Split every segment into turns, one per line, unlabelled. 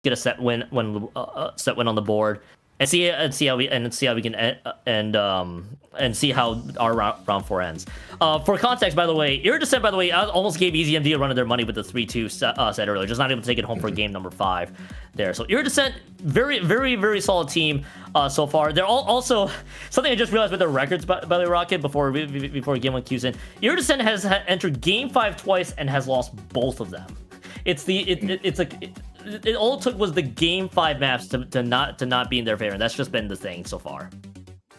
get a set win on the board, and see how we can and see how our round 4 ends. For context, by the way, Iridescent, by the way, almost gave EasyMD a run of their money with the 3-2 set earlier, just not able to take it home for game number 5 there. So Iridescent, very solid team so far. They're also something I just realized with their records, by the way, Rocket, before game 1 cues in. Iridescent has entered game 5 twice and has lost both of them. It all it took was the game 5 maps to not be in their favor. And that's just been the thing so far.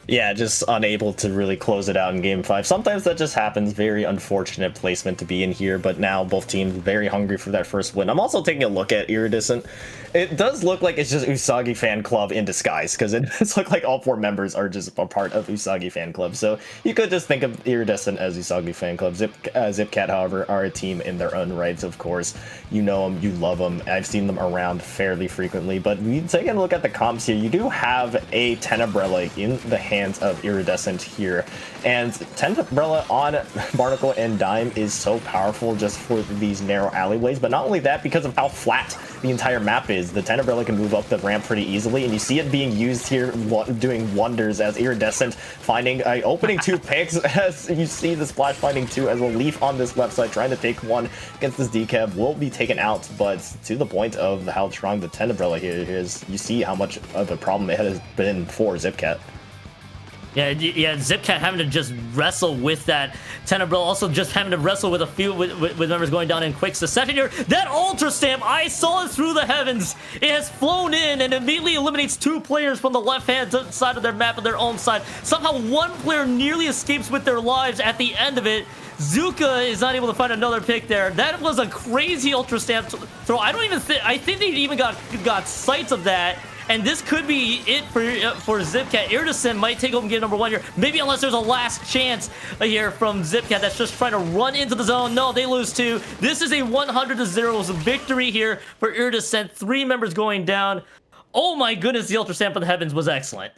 Yeah, just unable to really close it out in game 5. Sometimes that just happens. Very unfortunate placement to be in here, but now both teams very hungry for that first win. I'm also taking a look at Iridescent. It does look like it's just Usagi Fan Club in disguise, because it does look like all 4 members are just a part of Usagi Fan Club. So you could just think of Iridescent as Usagi Fan Club. Zipcat, however, are a team in their own rights, of course. You know them, you love them. I've seen them around fairly frequently, but we taking a look at the comps here. You do have a Tenebrella in the hands of Iridescent here, and Tenebrella on Barnacle and Dime is so powerful just for these narrow alleyways, but not only that, because of how flat the entire map is, the Tenebrella can move up the ramp pretty easily, and you see it being used here, doing wonders, as Iridescent finding opening 2 picks, as you see the splash finding 2, as a Leaf on this left side trying to take 1 against this decab will be taken out, but to the point of how strong the Tenebrella here is, you see how much of a problem it has been for Zipcat.
Yeah, Zipcat having to just wrestle with that Tenebrella, also just having to wrestle with a few with members going down in quick succession here. That Ultra Stamp, I saw it through the heavens. It has flown in and immediately eliminates 2 players from the left-hand side of their map on their own side. Somehow 1 player nearly escapes with their lives at the end of it. Zuka is not able to find another pick there. That was a crazy Ultra Stamp throw. I think they even got sights of that. And this could be it for Zipcat. Iridescent might take home game number 1 here. Maybe unless there's a last chance here from Zipcat that's just trying to run into the zone. No, they lose 2. This is a 100-0 victory here for Iridescent. 3 members going down. Oh my goodness, the Ultra Stamp of the Heavens was excellent.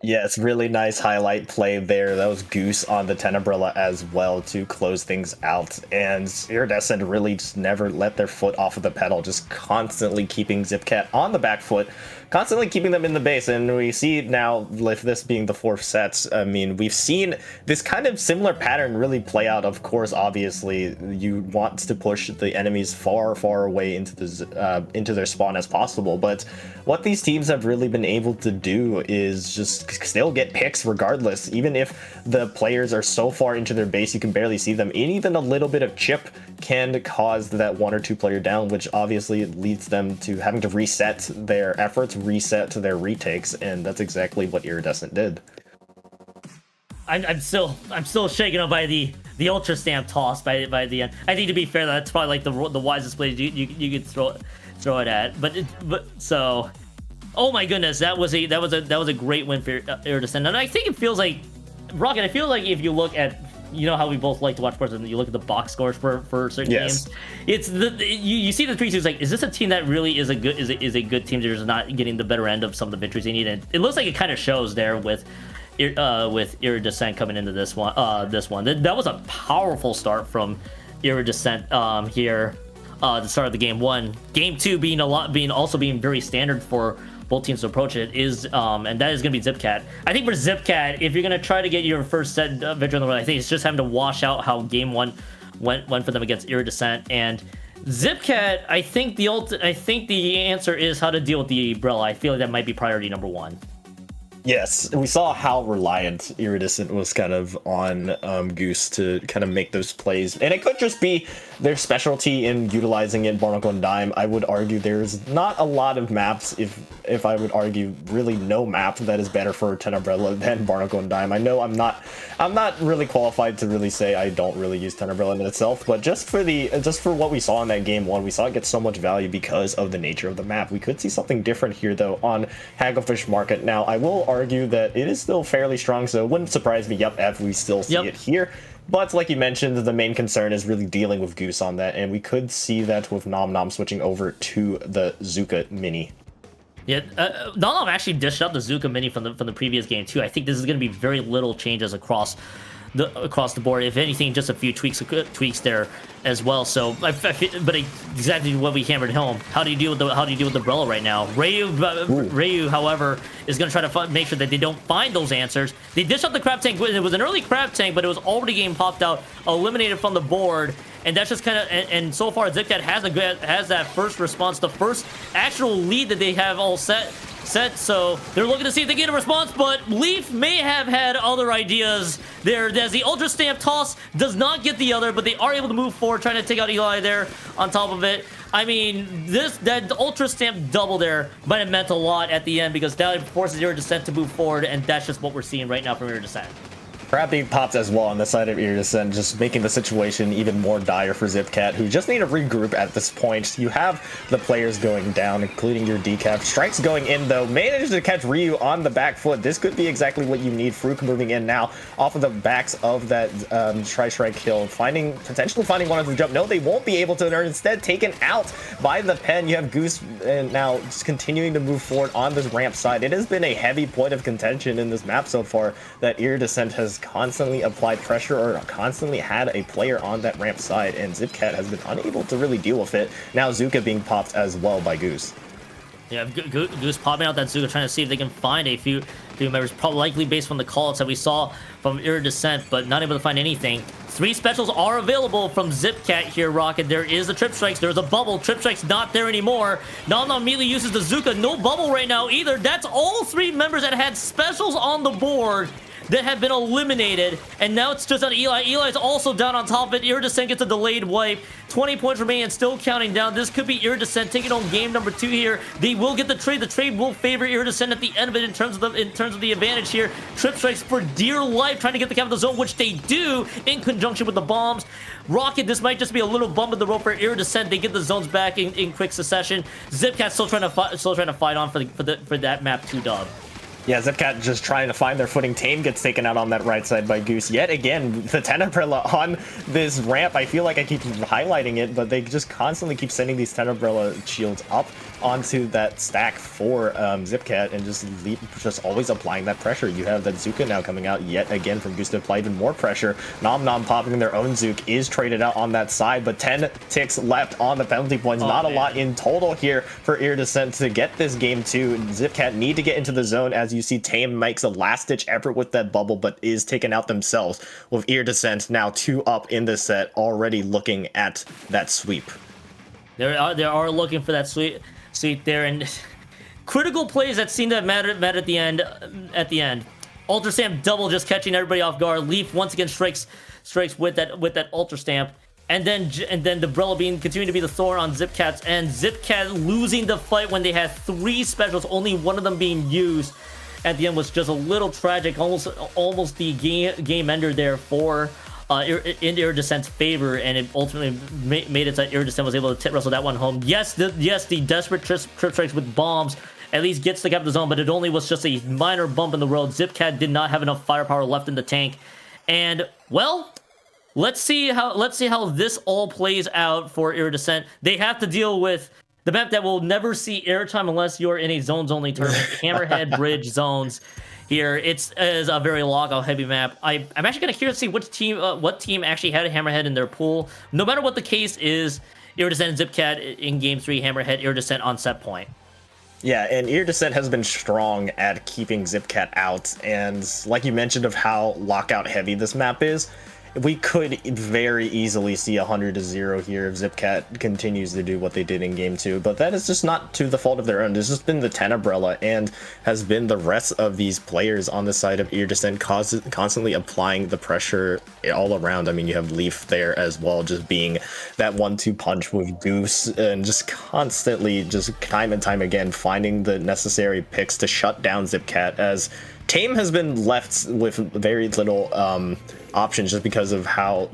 Yes, really nice highlight play there. That was Goose on the Tenebrella as well to close things out. And Iridescent really just never let their foot off of the pedal, just constantly keeping Zipcat on the back foot, constantly keeping them in the base. And we see now, with this being the 4th sets, I mean, we've seen this kind of similar pattern really play out. Of course, obviously, you want to push the enemies far away into their spawn as possible. But what these teams have really been able to do is just still get picks regardless, even if the players are so far into their base you can barely see them. And even a little bit of chip can cause that 1 or 2 player down, which obviously leads them to having to reset their efforts, reset to their retakes, and that's exactly what Iridescent did.
I'm still shaken up by the Ultra Stamp toss by the end. I think, to be fair, that's probably like the wisest play you could throw it at. But so. Oh my goodness, that was a great win for Iridescent. And I think it feels like, Rocket, I feel like if you look at, you know how we both like to watch sports, and you look at the box scores for certain games, it's you see the 3-2s, like, is this a team that really is a good team? They're just not getting the better end of some of the victories they need, and it looks like it kind of shows there with Iridescent coming into this one. That was a powerful start from Iridescent here. The start of the game 1, game 2 being also being very standard for both teams to approach it is, and that is going to be Zipcat. I think for Zipcat, if you're going to try to get your first set victory on the road, I think it's just having to wash out how game 1 went for them against Iridescent. And Zipcat, I think the answer is how to deal with the Umbrella. I feel like that might be priority number 1.
Yes, we saw how reliant Iridescent was kind of on Goose to kind of make those plays. And it could just be their specialty in utilizing it, Barnacle and Dime. I would argue there's not a lot of maps, if I would argue really no map that is better for Tenebrella than Barnacle and Dime. I know I'm not really qualified to really say I don't really use Tenebrella in itself, but just for what we saw in that game 1, we saw it get so much value because of the nature of the map. We could see something different here though on Hagglefish Market. Now, I will argue that it is still fairly strong, so it wouldn't surprise me if we still see it here. But like you mentioned, the main concern is really dealing with Goose on that, and we could see that with Nom Nom switching over to the Zuka Mini.
Yeah, Nom Nom actually dished out the Zuka Mini from the previous game too. I think this is going to be very little changes across across the board. If anything, just a few tweaks there as well. So, but exactly what we hammered home. How do you deal with the Brella right now? Ryu, however, is going to try to make sure that they don't find those answers. They dish out the crab tank. It was an early crab tank, but it was already getting popped out, eliminated from the board. And that's just kind of, and so far Zipcat has that first response, the first actual lead that they have all set. So they're looking to see if they get a response, but Leaf may have had other ideas there, as the Ultra Stamp toss does not get the other, but they are able to move forward, trying to take out Eli there on top of it. I mean, that Ultra Stamp double there might have meant a lot at the end, because that forces Iridescent to move forward, and that's just what we're seeing right now from Iridescent.
Crab being popped as well on the side of Iridescent, just making the situation even more dire for Zipcat, who just need to regroup at this point. You have the players going down, including your decap. Strikes going in, though. Managed to catch Ryu on the back foot. This could be exactly what you need. Fruk moving in now off of the backs of that Strike kill, potentially finding one of the jump. No, they won't be able to. They're instead taken out by the pen. You have Goose now just continuing to move forward on this ramp side. It has been a heavy point of contention in this map so far that Iridescent has constantly applied pressure or constantly had a player on that ramp side, and Zipcat has been unable to really deal with it. Now Zuka being popped as well by Goose.
Yeah, Goose popping out that Zuka, trying to see if they can find a few members, probably likely based on the callouts that we saw from Iridescent, but not able to find anything. 3 specials are available from Zipcat here, Rocket. There is the Trip Strikes. There's a bubble. Trip Strikes not there anymore. Nom immediately uses the Zuka. No bubble right now either. That's all 3 members that had specials on the board that have been eliminated, and now it's just on Eli. Eli's also down on top of it. Iridescent gets a delayed wipe. 20 points remaining and still counting down. This could be Iridescent taking home game number 2 here. They will get the trade. The trade will favor Iridescent at the end of it in terms of the advantage here. Trip Strikes for dear life, trying to get the capital zone, which they do in conjunction with the bombs. Rocket, this might just be a little bump in the road for Iridescent. They get the zones back in quick succession. Zipcat still trying to fight on for that map 2 dub.
Yeah, Zipcat just trying to find their footing. Tame gets taken out on that right side by Goose. Yet again, the Tenebrella on this ramp. I feel like I keep highlighting it, but they just constantly keep sending these Tenebrella shields up onto that stack for Zipcat, and just always applying that pressure. You have that Zuka now coming out yet again from Goose to apply even more pressure. Nom popping their own Zook is traded out on that side, but 10 ticks left on the penalty points. Not a lot in total here for Iridescent to get this game 2. Zipcat need to get into the zone, as you see Tame makes a last-ditch effort with that bubble, but is taken out themselves, with Iridescent now 2 up in this set, already looking at that sweep.
They are looking for that sweep there, and critical plays that seem to have mattered at the end. Ultra Stamp double just catching everybody off guard. Leaf once again strikes with that Ultra Stamp. And then the Brella continuing to be the thorn on Zipcat's end. Zipcat losing the fight when they had 3 specials, only one of them being used at the end was just a little tragic, almost the game ender there for in Iridescent's favor, and it ultimately made it so that Iridescent was able to wrestle that one home. Yes, the desperate trip strikes with bombs at least gets the cap of the zone, but it only was just a minor bump in the road. Zipcat did not have enough firepower left in the tank, and well, let's see how this all plays out for Iridescent. They have to deal with the map that will never see airtime unless you're in a zones only tournament. Hammerhead Bridge zones. Here, it's a very lockout heavy map. I'm actually kind of curious to see what team actually had a Hammerhead in their pool. No matter what the case is, Iridescent and Zipcat in game 3, Hammerhead, Iridescent on set point.
Yeah, and Iridescent has been strong at keeping Zipcat out, and like you mentioned of how lockout heavy this map is, we could very easily see 100-0 here if Zipcat continues to do what they did in game 2, but that is just not to the fault of their own. It's just been the Tenebrella and has been the rest of these players on the side of Iridescent constantly applying the pressure all around. I mean, you have Leaf there as well, just being that 1-2 punch with Goose, and just constantly, just time and time again, finding the necessary picks to shut down Zipcat, as Tame has been left with very little options just because of how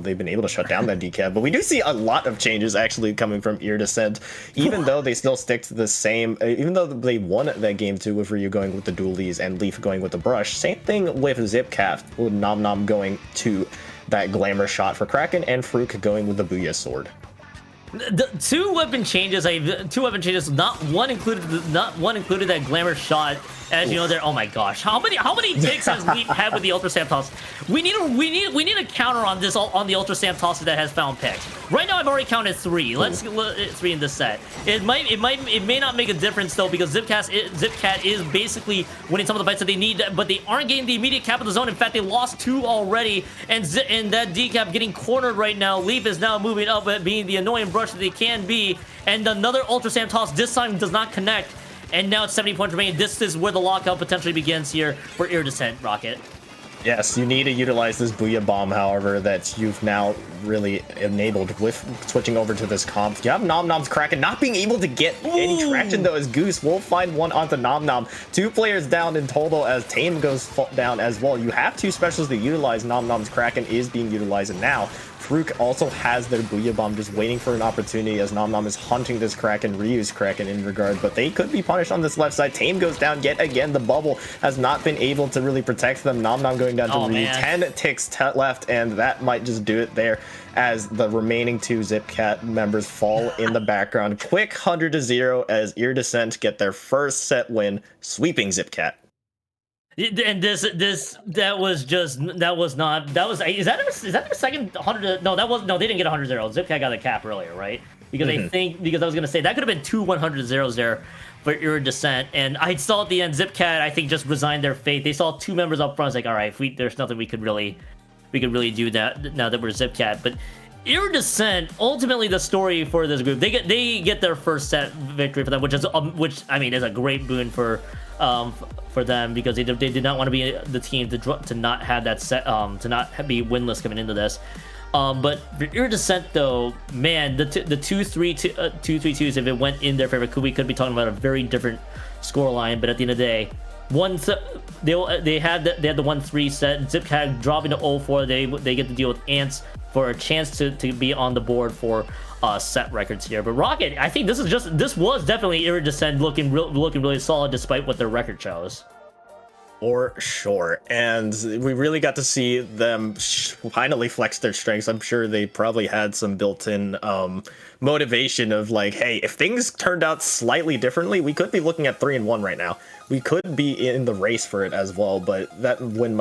they've been able to shut down that decap. But we do see a lot of changes actually coming from Iridescent, even though they still stick to the same, even though they won that game 2 with Ryu going with the dualies and Leaf going with the brush. Same thing with Zipcat, with Nom going to that glamour shot for Kraken, and Fruk going with the Booyah sword.
The two weapon changes, not one included that glamour shot. As you know, there. Oh my gosh, how many ticks has Leaf had with the Ultra Stamp Toss? We need a counter on this on the Ultra Stamp Toss that has found picks. Right now, I've already counted 3. Let's 3 in this set. It may not make a difference though, because Zipcat is basically winning some of the fights that they need, but they aren't getting the immediate cap of the zone. In fact, they lost 2 already, and that decap getting cornered right now. Leaf is now moving up, being the annoying brush that they can be, and another Ultra Stamp Toss this time does not connect. And now it's 70 points remaining. This is where the lockout potentially begins here for Iridescent, Rocket.
Yes, you need to utilize this Booyah Bomb, however, that you've now really enabled with switching over to this comp. You have Nom Nom's Kraken not being able to get any traction, though, as Goose will find one onto Nom Nom. 2 players down in total as Tame goes down as well. You have 2 specials to utilize. Nom Nom's Kraken is being utilized, and now Farouk also has their Booyah Bomb just waiting for an opportunity as Nom Nom is hunting this Kraken, Ryu's Kraken in regard, but they could be punished on this left side. Tame goes down yet again. The bubble has not been able to really protect them. Nom Nom going down to Ryu. 10 ticks left, and that might just do it there as the remaining 2 Zipcat members fall in the background. Quick 100-0 as Iridescent get their first set win, sweeping Zipcat.
And is that their second 100? No, they didn't get 100-0. Zipcat got the cap earlier, right? Because because I was gonna say that could have been 2 100-0s there for Iridescent, and I saw at the end Zipcat I think just resigned their fate. They saw 2 members up front. It's like, all right, there's nothing we could really do that now that we're Zipcat. But Iridescent, ultimately the story for this group, they get their first set victory for them, which I mean is a great boon for them, because they did not want to be the team to not have that set to not be winless coming into this. But for Iridescent though, man, the 2-3-2s, if it went in their favor, we could be talking about a very different scoreline. But at the end of the day, they had the 1-3 set. Zipcat dropping to 0-4. They get to deal with Ants for a chance to be on the board for set records here. But Rocket, I think this was definitely Iridescent looking really solid despite what their record shows.
For sure, and we really got to see them finally flex their strengths. I'm sure they probably had some built-in motivation of like, hey, if things turned out slightly differently, we could be looking at 3-1 right now. We could be in the race for it as well, but that win